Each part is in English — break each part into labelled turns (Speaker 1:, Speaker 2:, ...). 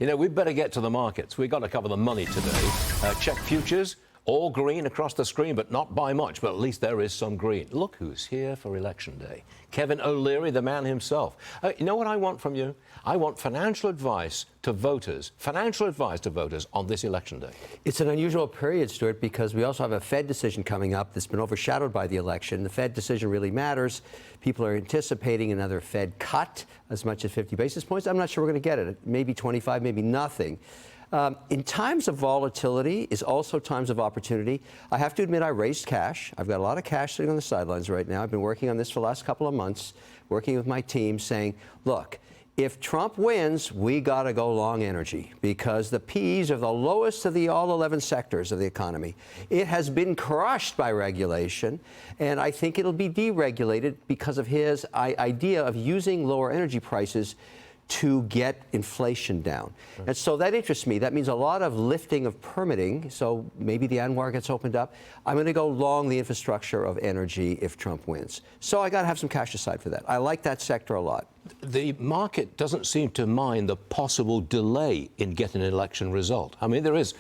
Speaker 1: You know, we better get to the markets. We've got to cover the money today. Check futures, all green across the screen, but not by much. But at least there is some green. Look who's here for Election Day. Kevin O'Leary, the man himself. You know what I want from you? I want financial advice to voters. Financial advice to voters on this Election Day.
Speaker 2: It's an unusual period, Stuart, because we also have a Fed decision coming up that's been overshadowed by the election. The Fed decision really matters. People are anticipating another Fed cut as much as 50 basis points. I'm not sure we're going to get it. Maybe 25, maybe nothing. In times of volatility is also times of opportunity. I have to admit I raised cash. I've got a lot of cash sitting on the sidelines right now. I've been working on this for the last couple of months, working with my team, saying, look, if Trump wins, we got to go long energy because the P's are the lowest of all 11 sectors of the economy. It has been crushed by regulation, and I think it'll be deregulated because of his idea of using lower energy prices to get inflation down. Right. And so that interests me. That means a lot of lifting of permitting. So maybe the ANWR gets opened up. I'm going to go long the infrastructure of energy if Trump wins. So I got to have some cash aside for that. I like that sector a lot.
Speaker 1: The market doesn't seem to mind the possible delay in getting an election result. I mean, there is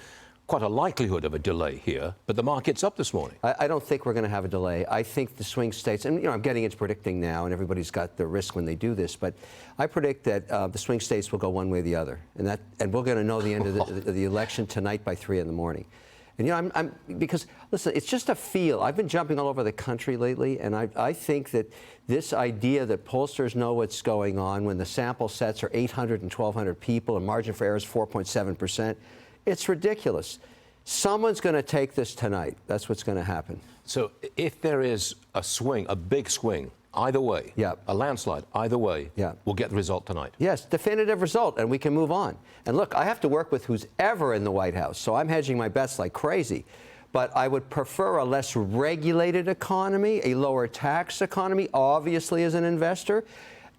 Speaker 1: quite a likelihood of a delay here, but the market's up this morning.
Speaker 2: I don't think we're going to have a delay. I think the swing states, and I'm getting into predicting now, and everybody's got the risk when they do this, but I predict that the swing states will go one way or the other, and we're going to know the end of the election tonight by 3 in the morning. And because listen, it's just a feel. I've been jumping all over the country lately, and I think that this idea that pollsters know what's going on when the sample sets are 800 and 1,200 people and margin for error is 4.7%. It's ridiculous. Someone's going to take this tonight. That's what's going to happen.
Speaker 1: So if there is a swing, a big swing, either way, a landslide, either way, we'll get the result tonight.
Speaker 2: Yes, definitive result, and we can move on. And look, I have to work with who's ever in the White House, so I'm hedging my bets like crazy. But I would prefer a less regulated economy, a lower tax economy, obviously as an investor.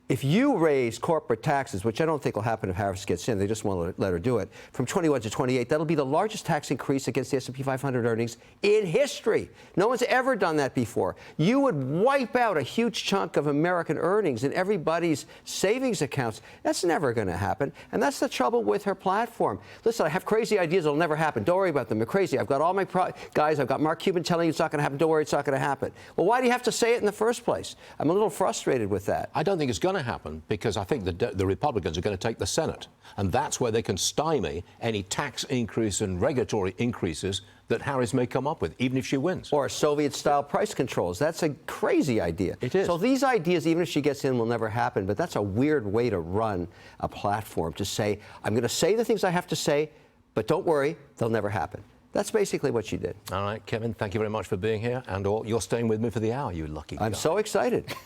Speaker 2: If you raise corporate taxes, which I don't think will happen if Harris gets in, they just won't let her do it, from 21 to 28, that'll be the largest tax increase against the S&P 500 earnings in history. No one's ever done that before. You would wipe out a huge chunk of American earnings in everybody's savings accounts. That's never going to happen, and that's the trouble with her platform. Listen, I have crazy ideas that'll never happen. Don't worry about them. They're crazy. I've got all my guys. I've got Mark Cuban telling you it's not going to happen. Don't worry, it's not going to happen. Well, why do you have to say it in the first place? I'm a little frustrated with that.
Speaker 1: I don't think it's going to happen because I think the Republicans are going to take the Senate, and that's where they can stymie any tax increase and regulatory increases that Harris may come up with, even if she wins.
Speaker 2: Or Soviet-style price controls. That's a crazy idea.
Speaker 1: It is.
Speaker 2: So these ideas, even if she gets in, will never happen, but that's a weird way to run a platform, to say, I'm going to say the things I have to say, but don't worry, they'll never happen. That's basically what she did.
Speaker 1: All right, Kevin, thank you very much for being here, and you're staying with me for the hour, you lucky guy.
Speaker 2: I'm so excited.